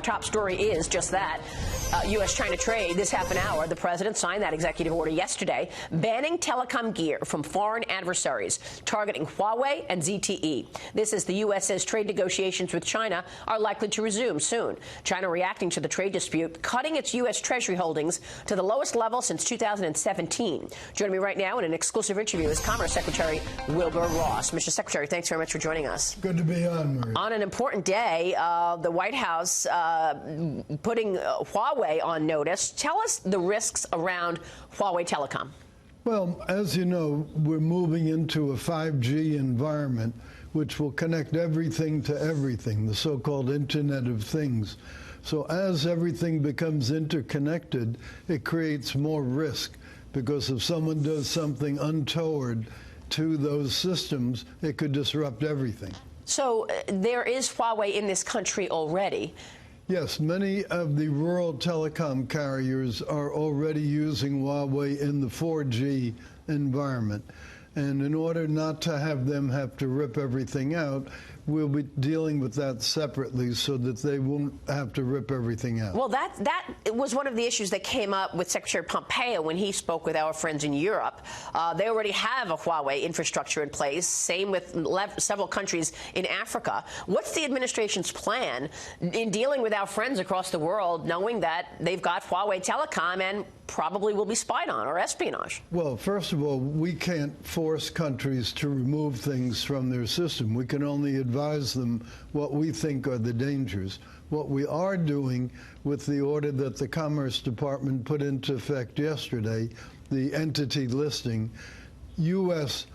our top story is just that. U.S.-China trade. This half an hour, the president signed that executive order yesterday, banning telecom gear from foreign adversaries, targeting Huawei and ZTE. This is the U.S. says trade negotiations with China are likely to resume soon. China reacting to the trade dispute, cutting its U.S. Treasury holdings to the lowest level since 2017. Joining me right now in an exclusive interview is Commerce Secretary Wilbur Ross. Mr. Secretary, thanks very much for joining us. Good to be on, Marie. On an important day, the White House putting Huawei on notice. Tell us the risks around Huawei Telecom. Well, as you know, we're moving into a 5G environment, which will connect everything to everything, the so-called Internet of Things. So as everything becomes interconnected, it creates more risk, because if someone does something untoward to those systems, it could disrupt everything. So there is Huawei in this country already. Yes, many of the rural telecom carriers are already using Huawei in the 4G environment. And in order not to have them have to rip everything out, we'll be dealing with that separately so that they won't have to rip everything out. Well, that was one of the issues that came up with Secretary Pompeo when he spoke with our friends in Europe. They already have a Huawei infrastructure in place, same with several countries in Africa. What's the administration's plan in dealing with our friends across the world, knowing that they've got Huawei Telecom and probably will be spied on or espionage? Well, first of all, we can't force countries to remove things from their system. We can only advise them what we think are the dangers. What we are doing with the order that the Commerce Department put into effect yesterday, the entity listing, U.S.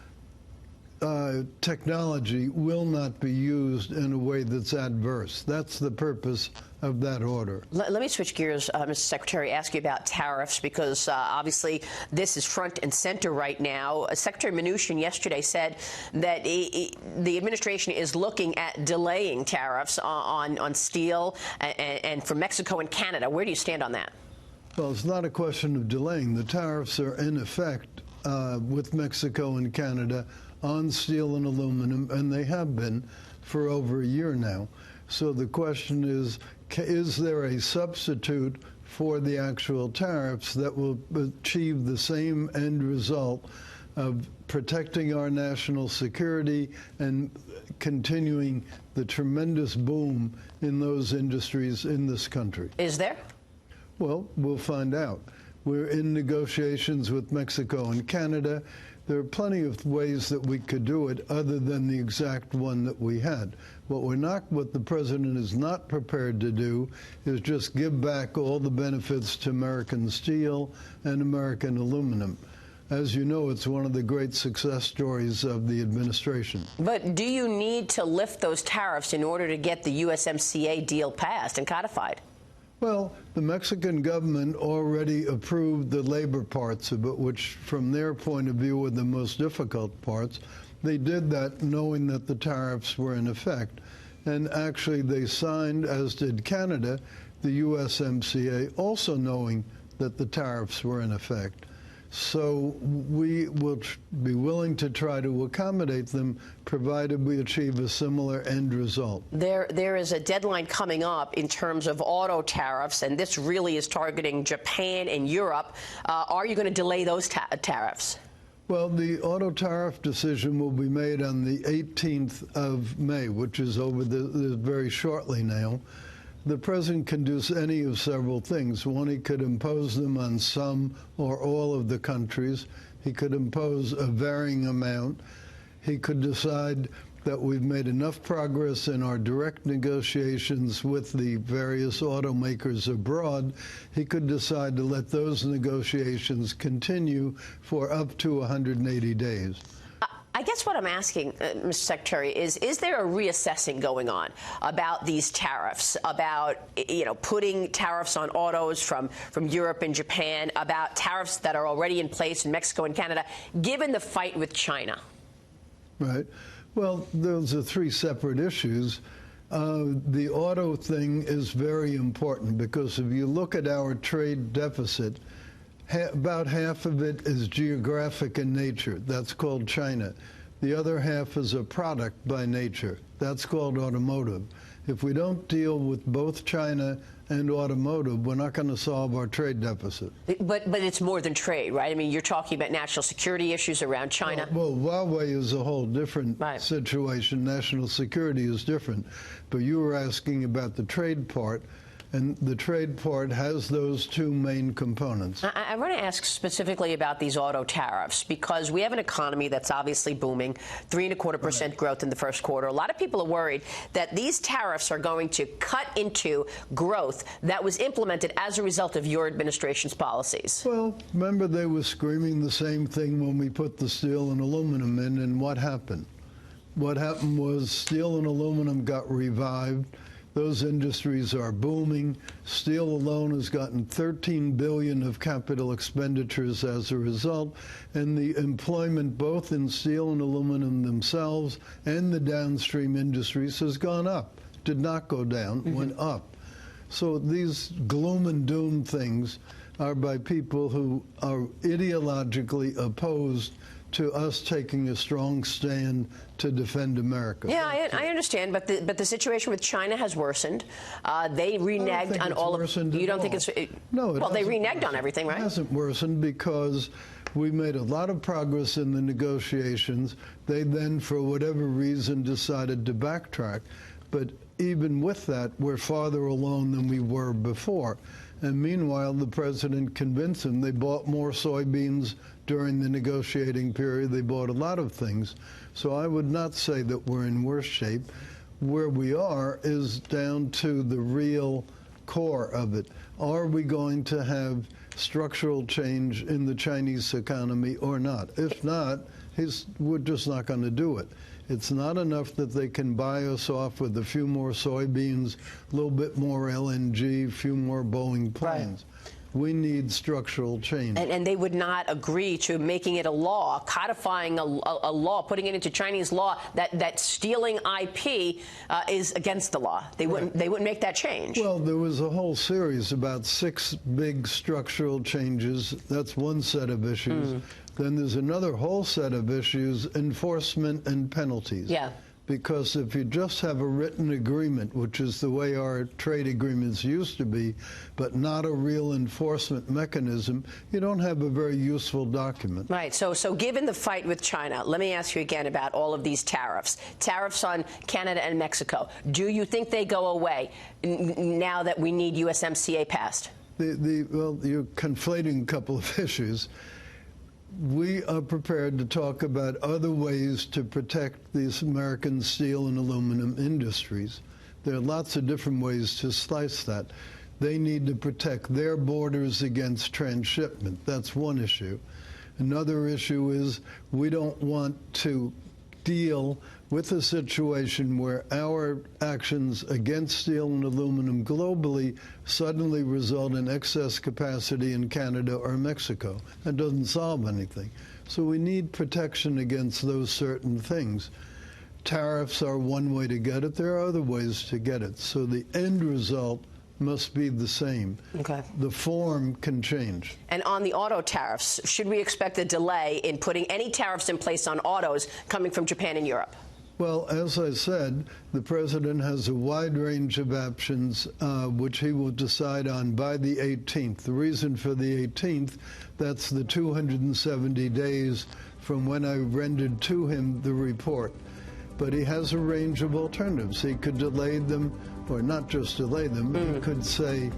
Technology will not be used in a way that's adverse. That's the purpose of that order. Let me switch gears, Mr. Secretary, ask you about tariffs, because obviously this is front and center right now. Secretary Mnuchin yesterday said that the administration is looking at delaying tariffs on steel and from Mexico and Canada. Where do you stand on that? Well, it's not a question of delaying. The tariffs are in effect with Mexico and Canada on steel and aluminum, and they have been for over a year now. So the question is there a substitute for the actual tariffs that will achieve the same end result of protecting our national security and continuing the tremendous boom in those industries in this country? Is there? Well, we'll find out. We're in negotiations with Mexico and Canada. There are plenty of ways that we could do it other than the exact one that we had. What the president is not prepared to do is just give back all the benefits to American steel and American aluminum. As you know, it's one of the great success stories of the administration. But do you need to lift those tariffs in order to get the USMCA deal passed and codified? Well, the Mexican government already approved the labor parts of it, which from their point of view were the most difficult parts. They did that knowing that the tariffs were in effect. And actually they signed, as did Canada, the USMCA, also knowing that the tariffs were in effect. So we will be willing to try to accommodate them, provided we achieve a similar end result. There is a deadline coming up in terms of auto tariffs, and this really is targeting Japan and Europe. Are you going to delay those tariffs? Well, the auto tariff decision will be made on the 18th of May, which is over very shortly now. The president can do any of several things. One, he could impose them on some or all of the countries. He could impose a varying amount. He could decide that we've made enough progress in our direct negotiations with the various automakers abroad. He could decide to let those negotiations continue for up to 180 days. I guess what I'm asking, Mr. Secretary, is there a reassessing going on about these tariffs, about, putting tariffs on autos from Europe and Japan, about tariffs that are already in place in Mexico and Canada, given the fight with China? Right. Well, those are three separate issues. The auto thing is very important because if you look at our trade deficit, about half of it is geographic in nature. That's called China. The other half is a product by nature. That's called automotive. If we don't deal with both China and automotive, we're not going to solve our trade deficit. But it's more than trade, right? I mean, you're talking about national security issues around China. Well, Huawei is a whole different situation. National security is different. But you were asking about the trade part. And the trade part has those two main components. I want to ask specifically about these auto tariffs, because we have an economy that's obviously booming, 3.25% growth in the first quarter. A lot of people are worried that these tariffs are going to cut into growth that was implemented as a result of your administration's policies. Well, remember, they were screaming the same thing when we put the steel and aluminum in, and what happened? What happened was steel and aluminum got revived. Those industries are booming. Steel alone has gotten $13 billion of capital expenditures as a result, and the employment both in steel and aluminum themselves and the downstream industries has gone up. Did not go down, went up. So these gloom and doom things are by people who are ideologically opposed to us taking a strong stand to defend America. Yeah, I understand, but the situation with China has worsened. They reneged on all of. You don't think it's? No. Well, they reneged on everything, right? It hasn't worsened because we made a lot of progress in the negotiations. They then, for whatever reason, decided to backtrack. But even with that, we're farther along than we were before. And meanwhile, the president convinced them. They bought more soybeans during the negotiating period. They bought a lot of things. So I would not say that we're in worse shape. Where we are is down to the real core of it. Are we going to have structural change in the Chinese economy or not? If not, we're just not going to do it. It's not enough that they can buy us off with a few more soybeans, a little bit more LNG, a few more Boeing planes. Right. We need structural change. And they would not agree to making it a law, codifying a law, putting it into Chinese law that stealing IP is against the law. They wouldn't make that change. Well, there was a whole series, about 6 big structural changes. That's one set of issues. Then there's another whole set of issues, enforcement and penalties. Yeah. Because if you just have a written agreement, which is the way our trade agreements used to be, but not a real enforcement mechanism, you don't have a very useful document. Right. So given the fight with China, let me ask you again about all of these tariffs. Tariffs on Canada and Mexico. Do you think they go away now that we need USMCA passed? Well, you're conflating a couple of issues. We are prepared to talk about other ways to protect these American steel and aluminum industries. There are lots of different ways to slice that. They need to protect their borders against transshipment. That's one issue. Another issue is we don't want to deal with a situation where our actions against steel and aluminum globally suddenly result in excess capacity in Canada or Mexico. That doesn't solve anything. So we need protection against those certain things. Tariffs are one way to get it. There are other ways to get it. So the end result must be the same. Okay. The form can change. And on the auto tariffs, should we expect a delay in putting any tariffs in place on autos coming from Japan and Europe? Well, as I said, the president has a wide range of options, which he will decide on by the 18th. The reason for the 18th, that's the 270 days from when I rendered to him the report. But he has a range of alternatives. He could delay them, or not just delay them. He could say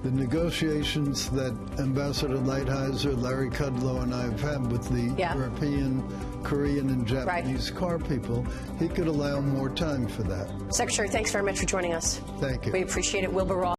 the negotiations that Ambassador Lighthizer, Larry Kudlow, and I have had with the European, Korean, and Japanese car people, he could allow more time for that. Secretary, thanks very much for joining us. Thank you. We appreciate it. Wilbur Ross.